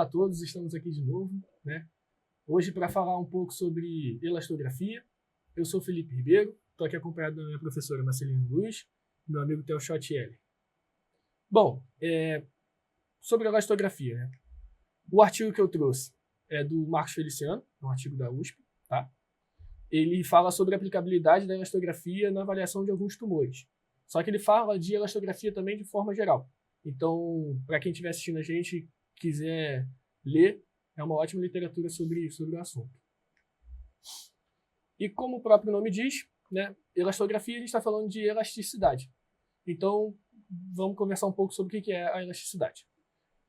a todos, estamos aqui de novo, né? Hoje para falar um pouco sobre elastografia. Eu sou Felipe Ribeiro, estou aqui acompanhado da minha professora Marcelino Luiz e meu amigo Theo Schottielli. Bom, sobre elastografia, né? O artigo que eu trouxe é do Marcos Feliciano, um artigo da USP, tá? Ele fala sobre a aplicabilidade da elastografia na avaliação de alguns tumores. Só que ele fala de elastografia também de forma geral. Então, para quem estiver assistindo a gente quiser ler, é uma ótima literatura sobre o assunto. E como o próprio nome diz, né, elastografia, a gente está falando de elasticidade. Então, vamos conversar um pouco sobre o que é a elasticidade.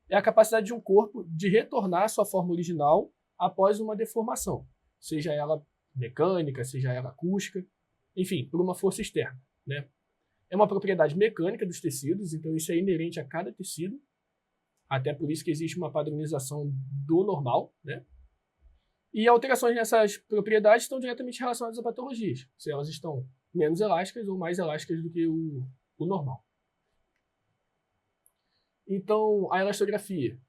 É a capacidade de um corpo de retornar à sua forma original após uma deformação, seja ela mecânica, seja ela acústica, enfim, por uma força externa, né? É uma propriedade mecânica dos tecidos, então isso é inerente a cada tecido, até por isso que existe uma padronização do normal, né? E alterações nessas propriedades estão diretamente relacionadas a patologias, se elas estão menos elásticas ou mais elásticas do que o normal. Então, a elastografia,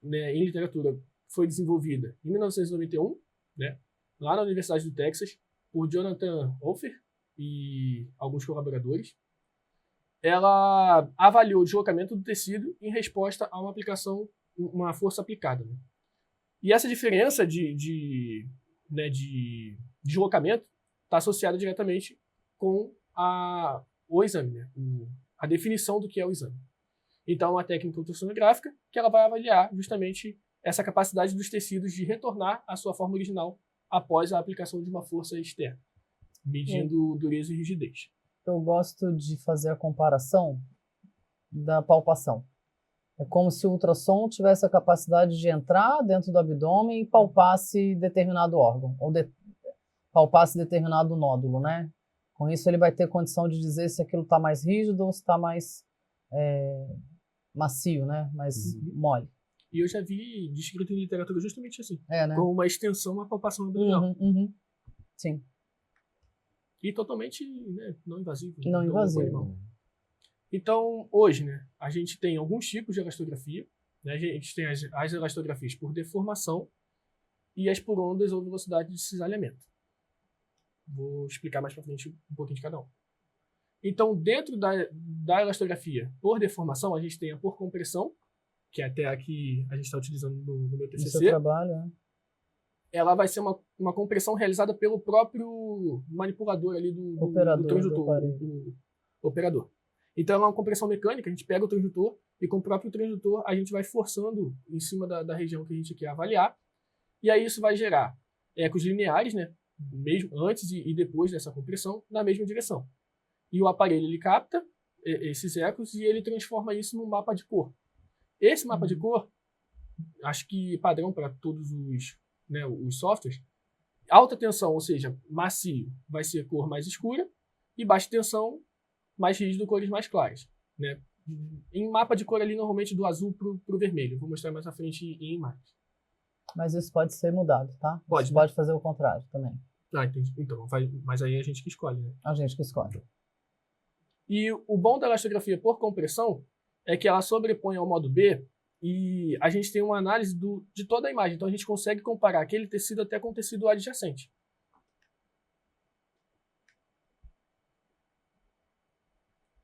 né, em literatura, foi desenvolvida em 1991, né, lá na Universidade do Texas, por Jonathan Ofer e alguns colaboradores. Ela avaliou o deslocamento do tecido em resposta a uma força aplicada, né? E essa diferença de deslocamento está associada diretamente com o exame, né? A definição do que é o exame. Então, é uma técnica ultrassonográfica que ela vai avaliar justamente essa capacidade dos tecidos de retornar à sua forma original após a aplicação de uma força externa, medindo dureza e rigidez. Eu gosto de fazer a comparação da palpação. É como se o ultrassom tivesse a capacidade de entrar dentro do abdômen e palpasse determinado órgão, ou palpasse determinado nódulo, né? Com isso ele vai ter condição de dizer se aquilo está mais rígido ou se está mais macio, né? Mais mole. E eu já vi descrito em literatura justamente assim, né? com uma extensão à palpação abdominal. Sim. E totalmente, né, não invasivo. Não invasivo. Então, hoje, né, a gente tem alguns tipos de elastografia. Né, a gente tem as elastografias por deformação e as por ondas ou velocidade de cisalhamento. Vou explicar mais para frente um pouquinho de cada um. Então, dentro da elastografia por deformação, a gente tem a por compressão, que é até a que a gente está utilizando no meu TCC. No seu trabalho, né? Ela vai ser uma compressão realizada pelo próprio manipulador ali do transdutor, do operador. Então, ela é uma compressão mecânica, a gente pega o transdutor e com o próprio transdutor a gente vai forçando em cima da região que a gente quer avaliar, e aí isso vai gerar ecos lineares, né, mesmo antes e depois dessa compressão, na mesma direção. E o aparelho ele capta esses ecos e ele transforma isso num mapa de cor. Esse mapa de cor, acho que padrão para todos os softwares, alta tensão, ou seja, macio, vai ser cor mais escura, e baixa tensão, mais rígido, cores mais claras. Né? Em mapa de cor ali, normalmente do azul para o vermelho. Vou mostrar mais à frente em imagens. Mas isso pode ser mudado, tá? Pode, Você pode fazer o contrário também. Ah, entendi. Então, mas aí é a gente que escolhe, né? A gente que escolhe. E o bom da elastografia por compressão é que ela sobrepõe ao modo B e a gente tem uma análise de toda a imagem. Então, a gente consegue comparar aquele tecido até com o tecido adjacente.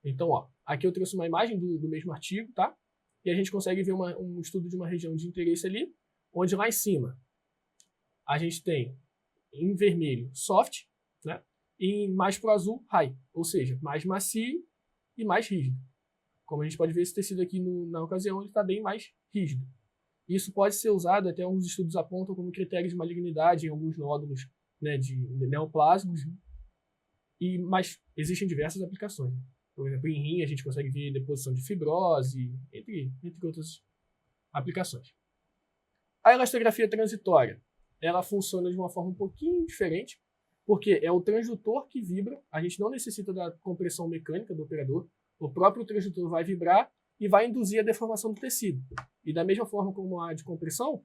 Então, ó, aqui eu trouxe uma imagem do mesmo artigo, tá? E a gente consegue ver um estudo de uma região de interesse ali, onde lá em cima a gente tem em vermelho soft, né? E mais pro azul high, ou seja, mais macio e mais rígido. Como a gente pode ver, esse tecido aqui na ocasião ele está bem mais rígido. Isso pode ser usado, até alguns estudos apontam como critério de malignidade em alguns nódulos, né, de neoplásmicos, mas existem diversas aplicações. Por exemplo, em rim a gente consegue ver deposição de fibrose, entre outras aplicações. A elastografia transitória, ela funciona de uma forma um pouquinho diferente, porque é o transdutor que vibra, a gente não necessita da compressão mecânica do operador, o próprio transdutor vai vibrar e vai induzir a deformação do tecido. E da mesma forma como a de compressão,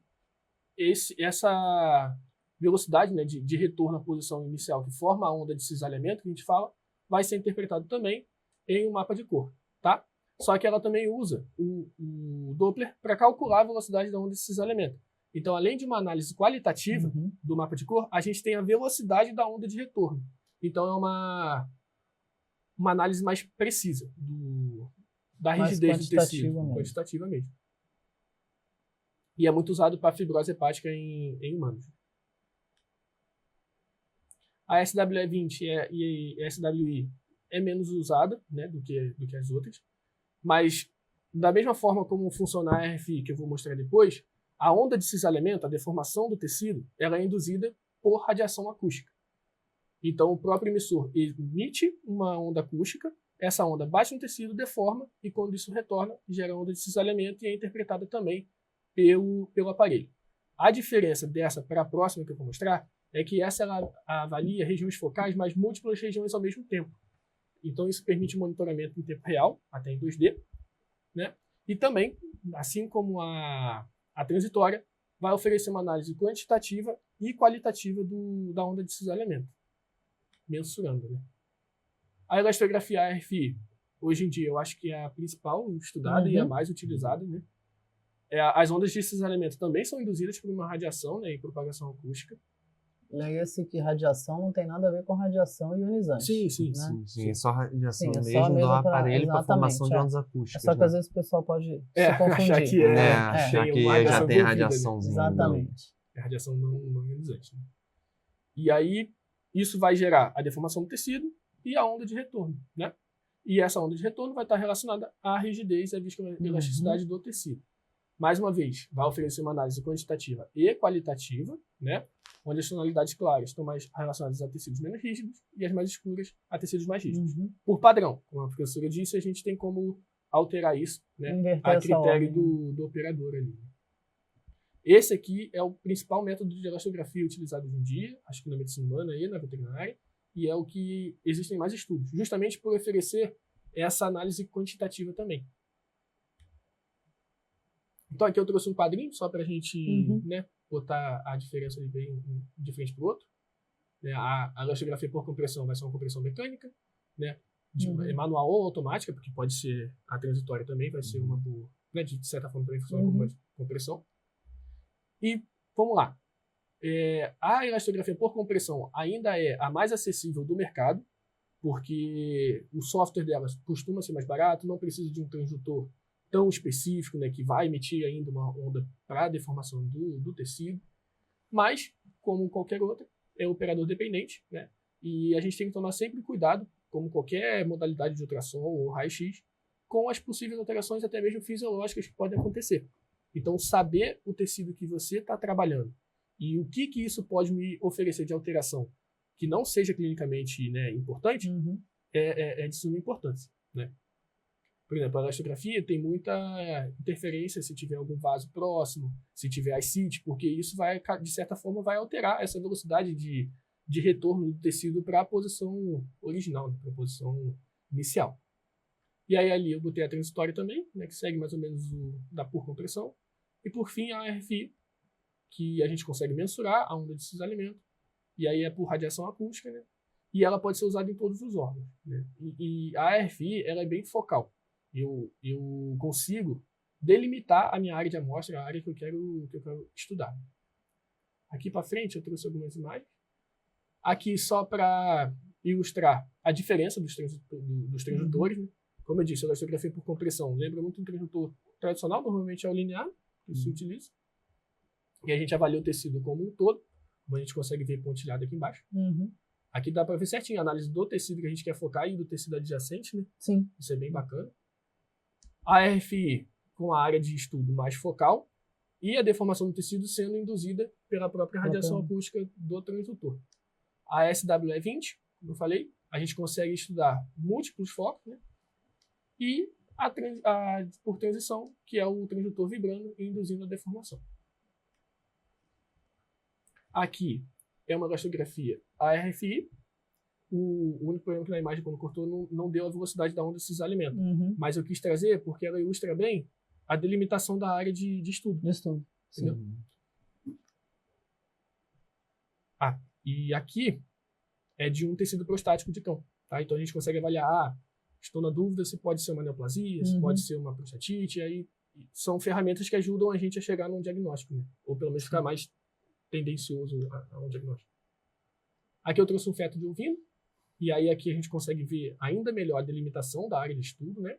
essa velocidade, né, de retorno à posição inicial que forma a onda de cisalhamento, que a gente fala, vai ser interpretado também em um mapa de cor, tá? Só que ela também usa o Doppler para calcular a velocidade da onda de cisalhamento. Então, além de uma análise qualitativa do mapa de cor, a gente tem a velocidade da onda de retorno. Então, é uma análise mais precisa da rigidez do tecido, quantitativa mesmo. E é muito usado para fibrose hepática em humanos. A SWE20 e a SWI é menos usada, né, do que as outras, mas da mesma forma como funciona a RFI, que eu vou mostrar depois, a onda de cisalhamento, a deformação do tecido, ela é induzida por radiação acústica. Então, o próprio emissor emite uma onda acústica, essa onda bate no tecido, deforma, e quando isso retorna, gera onda de cisalhamento e é interpretada também pelo aparelho. A diferença dessa para a próxima que eu vou mostrar é que essa ela avalia regiões focais, mas múltiplas regiões ao mesmo tempo. Então, isso permite monitoramento em tempo real, até em 2D, né? E também, assim como a transitória, vai oferecer uma análise quantitativa e qualitativa da onda de cisalhamento, mensurando, né? A elastografia ARFI, hoje em dia, eu acho que é a principal estudada e a mais utilizada, né? As ondas de cisalhamento também são induzidas por uma radiação, né, e propagação acústica. E esse que radiação não tem nada a ver com radiação ionizante. Sim. É só radiação Sim, mesmo do aparelho para a formação de ondas É acústicas. só que às vezes o pessoal pode se confundir. Achar que achar que já tem radiaçãozinha. Exatamente. É radiação não ionizante. Né? E aí, isso vai gerar a deformação do tecido e a onda de retorno, né? E essa onda de retorno vai estar relacionada à rigidez e à viscoelasticidade do tecido. Mais uma vez, vai oferecer uma análise quantitativa e qualitativa, né? Onde as tonalidades claras estão mais relacionadas a tecidos menos rígidos e as mais escuras a tecidos mais rígidos. Por padrão, como a professora disse, a gente tem como alterar isso, né, a critério do operador ali. Esse aqui é o principal método de elastografia utilizado hoje em dia, acho que na medicina humana e na veterinária, e é o que existem mais estudos, justamente por oferecer essa análise quantitativa também. Então aqui eu trouxe um quadrinho só para a gente né, botar a diferença ali bem de frente para o outro. A elastografia por compressão vai ser uma compressão mecânica, né, manual ou automática, porque pode ser a transitória também, vai ser uma por, né, de certa forma também funciona como uma compressão. E vamos lá. A elastografia por compressão ainda é a mais acessível do mercado, porque o software delas costuma ser mais barato, não precisa de um transdutor tão específico, né, que vai emitir ainda uma onda para a deformação do tecido, mas, como qualquer outra, é operador dependente, né, e a gente tem que tomar sempre cuidado, como qualquer modalidade de ultrassom ou raio-x, com as possíveis alterações até mesmo fisiológicas que podem acontecer. Então, saber o tecido que você está trabalhando e o que isso pode me oferecer de alteração que não seja clinicamente, né, importante, é de suma importância, né? Por exemplo, a elastografia tem muita interferência se tiver algum vaso próximo, se tiver ascite, porque isso vai, de certa forma, vai alterar essa velocidade de retorno do tecido para a posição original, né, para a posição inicial. E aí ali eu botei a transitória também, né, que segue mais ou menos da por compressão. E por fim a RFI, que a gente consegue mensurar a onda de cisalhamento, e aí é por radiação acústica, né, e ela pode ser usada em todos os órgãos, né, e a RFI ela é bem focal. Eu consigo delimitar a minha área de amostra, a área que eu quero estudar. Aqui para frente eu trouxe algumas imagens. Aqui só para ilustrar a diferença dos transdutores. Né? Como eu disse, a elastografia por compressão lembra muito um transdutor tradicional, normalmente é o linear, que se utiliza. E a gente avalia o tecido como um todo, como a gente consegue ver pontilhado aqui embaixo. Aqui dá para ver certinho a análise do tecido que a gente quer focar e do tecido adjacente, né? Sim. Isso é bem bacana. A RFI com a área de estudo mais focal e a deformação do tecido sendo induzida pela própria radiação acústica do transdutor. A SWE20, como eu falei, a gente consegue estudar múltiplos focos, né? E por transição, que é o transdutor vibrando e induzindo a deformação. Aqui é uma elastografia ARFI. O único problema que na imagem, quando cortou, não deu a velocidade da onda de cisalhamento. Mas eu quis trazer porque ela ilustra bem a delimitação da área de estudo. Entendeu? E aqui é de um tecido prostático de cão. Tá? Então a gente consegue avaliar, estou na dúvida se pode ser uma neoplasia, se pode ser uma prostatite, e aí são ferramentas que ajudam a gente a chegar num diagnóstico, né? Ou pelo menos ficar mais tendencioso a um diagnóstico. Aqui eu trouxe um feto de ovino, e aí aqui a gente consegue ver ainda melhor a delimitação da área de estudo, né?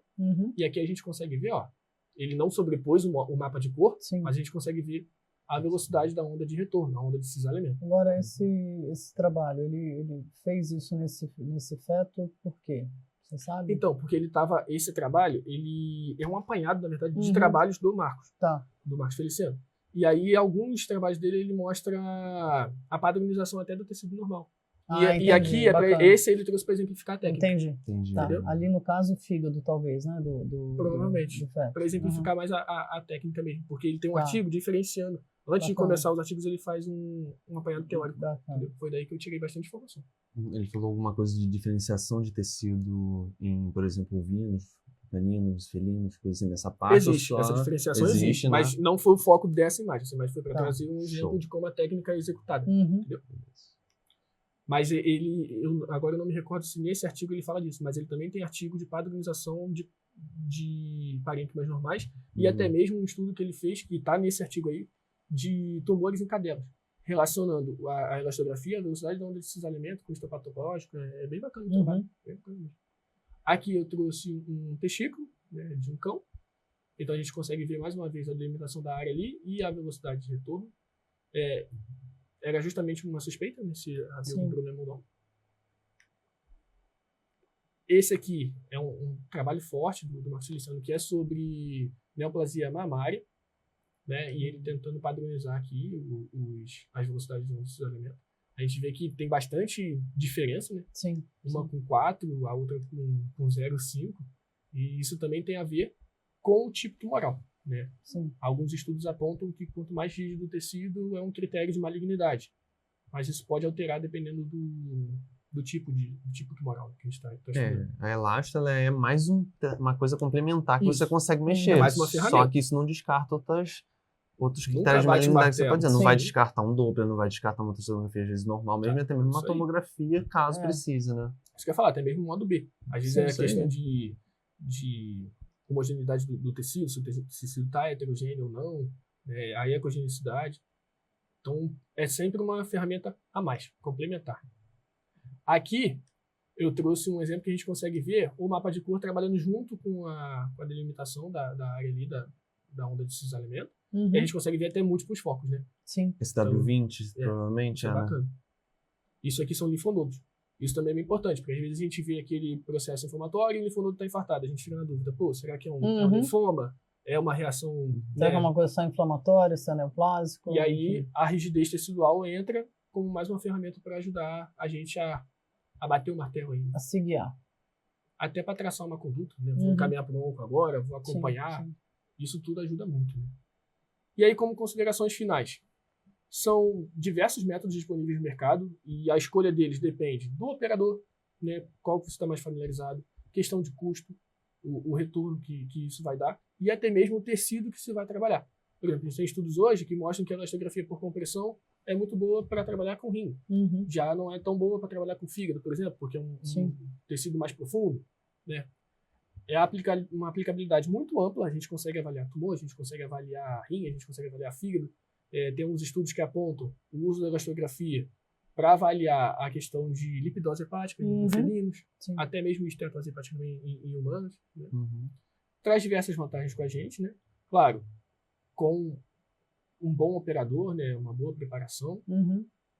E aqui a gente consegue ver, ó, ele não sobrepôs o mapa de cor, mas a gente consegue ver a velocidade da onda de retorno, a onda de cisalhamento. Agora, esse trabalho, ele fez isso nesse feto por quê? Você sabe? Então, porque esse trabalho, ele é um apanhado, na verdade, de trabalhos do Marcos. Do Marcos Feliciano. E aí, alguns trabalhos dele, ele mostra a padronização até do tecido normal. E aqui, esse ele trouxe para exemplificar a técnica. Entendi. Tá. Ali, no caso, o fígado, talvez, né? Provavelmente. Para exemplificar mais a técnica mesmo. Porque ele tem um artigo diferenciando. Antes de começar os artigos, ele faz um apanhado teórico. Foi daí que eu tirei bastante informação. Ele falou alguma coisa de diferenciação de tecido em, por exemplo, ovinos, caninos, felinos, coisas assim, nessa parte? Essa diferenciação existe, mas não foi o foco dessa imagem. Essa imagem foi para trazer um exemplo de como a técnica é executada. Entendeu? Mas agora eu não me recordo se nesse artigo ele fala disso, mas ele também tem artigo de padronização de parênquimas normais e até mesmo um estudo que ele fez, que está nesse artigo aí, de tumores em cadelas, relacionando a elastografia, a velocidade da onda de cisalhamento com o histopatológico. É bem bacana o trabalho. Bem bacana mesmo. Aqui eu trouxe um testículo, né, de um cão. Então a gente consegue ver mais uma vez a delimitação da área ali e a velocidade de retorno. Era justamente uma suspeita, né, se havia algum problema ou não. Esse aqui é um trabalho forte do Marcos Feliciano, que é sobre neoplasia mamária, né, e ele tentando padronizar aqui as velocidades de cisalhamento. A gente vê que tem bastante diferença, né? Uma com 4, a outra com 0,5. E isso também tem a ver com o tipo tumoral, né? Alguns estudos apontam que quanto mais rígido o tecido é um critério de malignidade. Mas isso pode alterar dependendo do tipo tumoral que a gente está estudando. A elasta ela é mais uma coisa complementar que você consegue mexer. É mais uma ferramenta. Só que isso não descarta outros critérios de malignidade que você pode dizer. Não vai descartar um Doppler, não vai descartar uma ultrassonografia, às vezes normal mesmo, e até mesmo uma tomografia, caso precise, né? Isso que eu ia falar, até mesmo o modo B. Às vezes é a questão de homogeneidade do tecido, se o tecido está heterogêneo ou não, a ecogenicidade. Então, é sempre uma ferramenta a mais, complementar. Aqui, eu trouxe um exemplo que a gente consegue ver o mapa de cor trabalhando junto com a delimitação da área ali, da onda de cisalhamento. E a gente consegue ver até múltiplos focos, né? Esse W20, provavelmente. Isso é bacana. Isso aqui são linfonodos. Isso também é bem importante, porque às vezes a gente vê aquele processo inflamatório e o linfonodo está infartado. A gente fica na dúvida, será que é um linfoma? É uma reação... Será que é uma coisa só inflamatória, se é neoplásico? E aí a rigidez tecidual entra como mais uma ferramenta para ajudar a gente a bater o martelo aí. A se guiar. Até para traçar uma conduta, né? Vou caminhar para o onco agora, vou acompanhar. Isso tudo ajuda muito, né? E aí, como considerações finais, são diversos métodos disponíveis no mercado e a escolha deles depende do operador, né, qual que você está mais familiarizado, questão de custo, o retorno que isso vai dar e até mesmo o tecido que você vai trabalhar. Por exemplo, a gente tem estudos hoje que mostram que a elastografia por compressão é muito boa para trabalhar com rim. Já não é tão boa para trabalhar com fígado, por exemplo, porque é um tecido mais profundo, né? É uma aplicabilidade muito ampla. A gente consegue avaliar tumor, a gente consegue avaliar rim, a gente consegue avaliar fígado. Tem uns estudos que apontam o uso da elastografia para avaliar a questão de lipidose hepática em felinos, até mesmo esteatose hepática em humanos. Né? Traz diversas vantagens com a gente, né? Claro, com um bom operador, né? Uma boa preparação.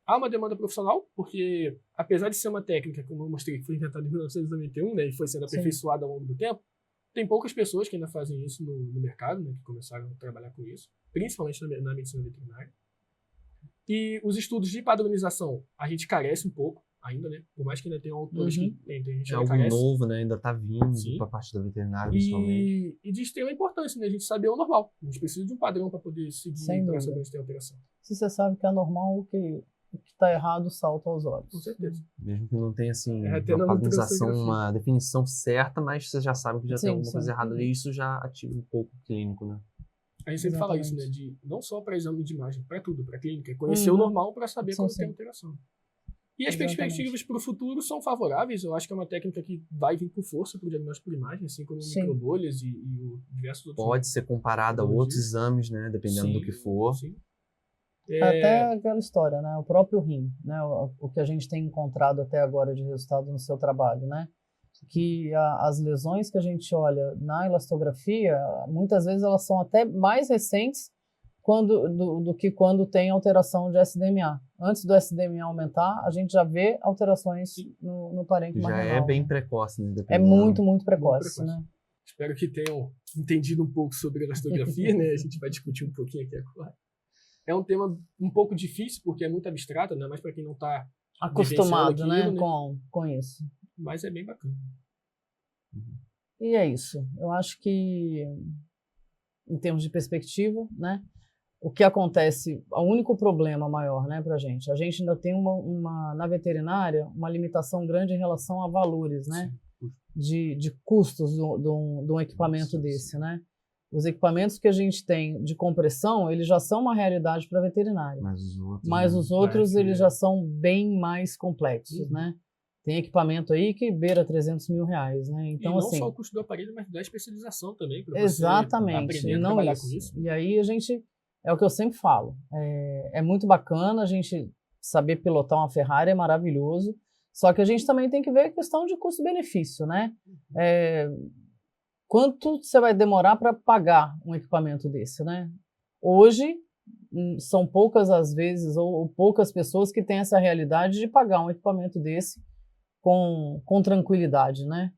Há uma demanda profissional, porque apesar de ser uma técnica, como eu mostrei, que foi inventada em 1991, né, e foi sendo aperfeiçoada ao longo do tempo, tem poucas pessoas que ainda fazem isso no mercado, né, que começaram a trabalhar com isso, principalmente na medicina veterinária. E os estudos de padronização, a gente carece um pouco ainda, né, por mais que ainda tenha autores que tem, a gente algo carece. novo, né, ainda está vindo para a parte da veterinária, principalmente. E de extrema importância, né, a gente saber o normal. A gente precisa de um padrão para poder seguir para saber se tem alteração. Se você sabe que é normal, o que está errado salta aos olhos. Com certeza. Mesmo que não tenha assim, uma padronização, uma definição certa, mas você já sabe que já tem alguma coisa errada ali, isso já ativa um pouco o clínico, né? A gente sempre fala isso, né? Não só para exame de imagem, para tudo, para clínica. Conhecer o normal para saber quando tem alteração. E as perspectivas para o futuro são favoráveis. Eu acho que é uma técnica que vai vir com força para o diagnóstico por imagem, assim como microbolhas e diversos outros. Pode ser comparada a outros exames, né? Dependendo do que for. Sim. Até aquela história, né? O próprio rim, né? O que a gente tem encontrado até agora de resultado no seu trabalho, né? Que as lesões que a gente olha na elastografia, muitas vezes elas são até mais recentes do que quando tem alteração de SDMA. Antes do SDMA aumentar, a gente já vê alterações no parênquima renal. Já é bem precoce, né? É muito, muito precoce, né? Espero que tenham entendido um pouco sobre elastografia, né? A gente vai discutir um pouquinho aqui agora. É um tema um pouco difícil, porque é muito abstrato, né? Mas para quem não está acostumado, aquilo, né? Com isso. Mas é bem bacana. E é isso. Eu acho que, em termos de perspectiva, né? O que acontece, o único problema maior, né, pra gente, a gente ainda tem na veterinária uma limitação grande em relação a valores, né? De custos de um equipamento desse, né? Os equipamentos que a gente tem de compressão, eles já são uma realidade para a veterinária. Mas os outros eles já são bem mais complexos, né? Tem equipamento aí que beira R$300 mil, né? Então, e não assim, só o custo do aparelho, mas da especialização também. Exatamente. Aprender a trabalhar com isso. E aí é o que eu sempre falo. É muito bacana a gente saber pilotar uma Ferrari, é maravilhoso. Só que a gente também tem que ver a questão de custo-benefício, né? Quanto você vai demorar para pagar um equipamento desse, né? Hoje, são poucas as vezes ou poucas pessoas que têm essa realidade de pagar um equipamento desse com tranquilidade, né?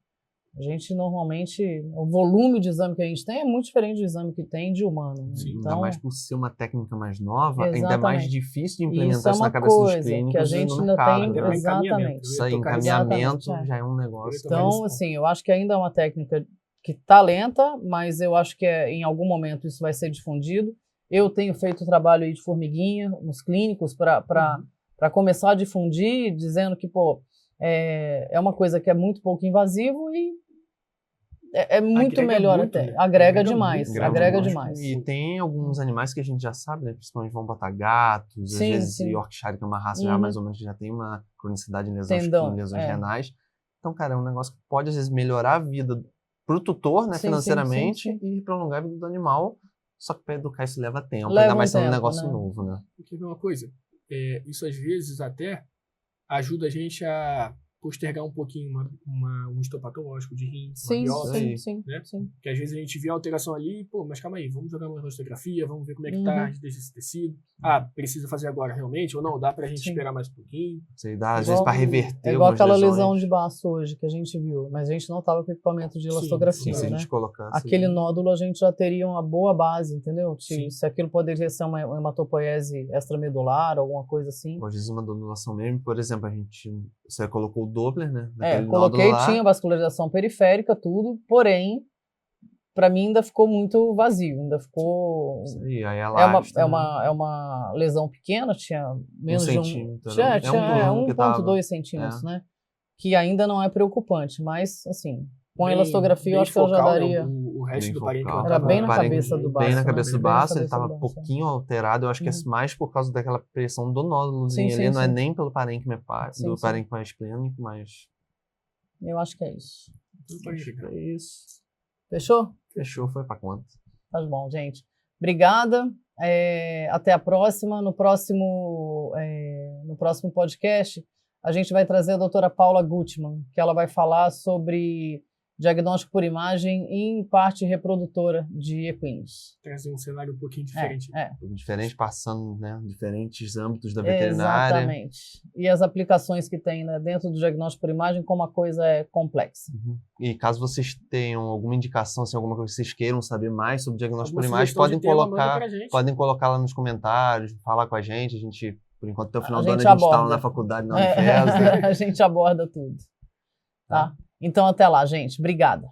A gente normalmente, o volume de exame que a gente tem é muito diferente do exame que tem de humano. Né? Sim, então, ainda mais por ser uma técnica mais nova, exatamente. ainda é mais difícil de implementar isso isso na cabeça dos clínicos que a gente ainda tem, né? exatamente. Isso aí, encaminhamento já é um negócio. Então, assim, eu acho que ainda é uma técnica que está lenta, mas eu acho que em algum momento isso vai ser difundido. Eu tenho feito trabalho aí de formiguinha nos clínicos para começar a difundir, dizendo que, é uma coisa que é muito pouco invasivo e é muito melhor muito, até. Né? Agrega demais. Agrega demais. E tem alguns animais que a gente já sabe, né? Principalmente vão botar gatos, às vezes Yorkshire, que é uma raça já mais ou menos que já tem uma cronicidade em lesões renais. Então, cara, é um negócio que pode, às vezes, melhorar a vida pro tutor, né? Financeiramente, e prolongar a vida do animal. Só que para educar isso leva tempo. Ainda mais sendo um negócio novo, né? Quer ver uma coisa? Isso, às vezes, até ajuda a gente a postergar um pouquinho um histopatológico de rim, sim. Que às vezes a gente vê a alteração ali e, mas calma aí, vamos jogar uma elastografia, vamos ver como é que tá esse tecido. Precisa fazer agora realmente ou não? Dá pra gente esperar mais um pouquinho? Sei, dá, às vezes, pra reverter. É igual aquela lesão de baço hoje que a gente viu, mas a gente não tava com equipamento de elastografia, se a gente colocasse, aquele nódulo a gente já teria uma boa base, entendeu? Se aquilo poderia ser uma hematopoiese extramedular, alguma coisa assim. Às vezes uma donulação mesmo, por exemplo, você colocou o Doppler, né? Coloquei, tinha vascularização periférica, tudo, porém, para mim ainda ficou muito vazio, ainda ficou... Aí é uma lesão pequena, tinha menos de 1 centímetro. Tinha 1,2 centímetros, né? Que ainda não é preocupante, mas, assim, com a elastografia eu acho que eu já daria... O resto do parênquima era bem na cabeça do baço. Bem na cabeça do baço, ele estava um pouquinho alterado, eu acho que é mais por causa daquela pressão do nódulozinho ali, não é nem pelo parênquima hepático, do parênquima esplênico, mas... Eu acho que é isso. É isso. Fechou? Fechou, foi pra conta. Tá bom, gente. Obrigada. Até a próxima. No próximo podcast, a gente vai trazer a doutora Paula Gutmann, que ela vai falar sobre diagnóstico por imagem em parte reprodutora de equinos. Trazer um cenário um pouquinho diferente. Diferente, passando, né, diferentes âmbitos da veterinária. Exatamente. E as aplicações que tem, né, dentro do diagnóstico por imagem, como a coisa é complexa. E caso vocês tenham alguma indicação, se alguma coisa que vocês queiram saber mais sobre diagnóstico por imagem, podem colocar lá nos comentários, falar com a gente, por enquanto, até o final do ano, a gente está lá na faculdade, na Unifes. A gente aborda tudo. Tá? Então, até lá, gente. Obrigada.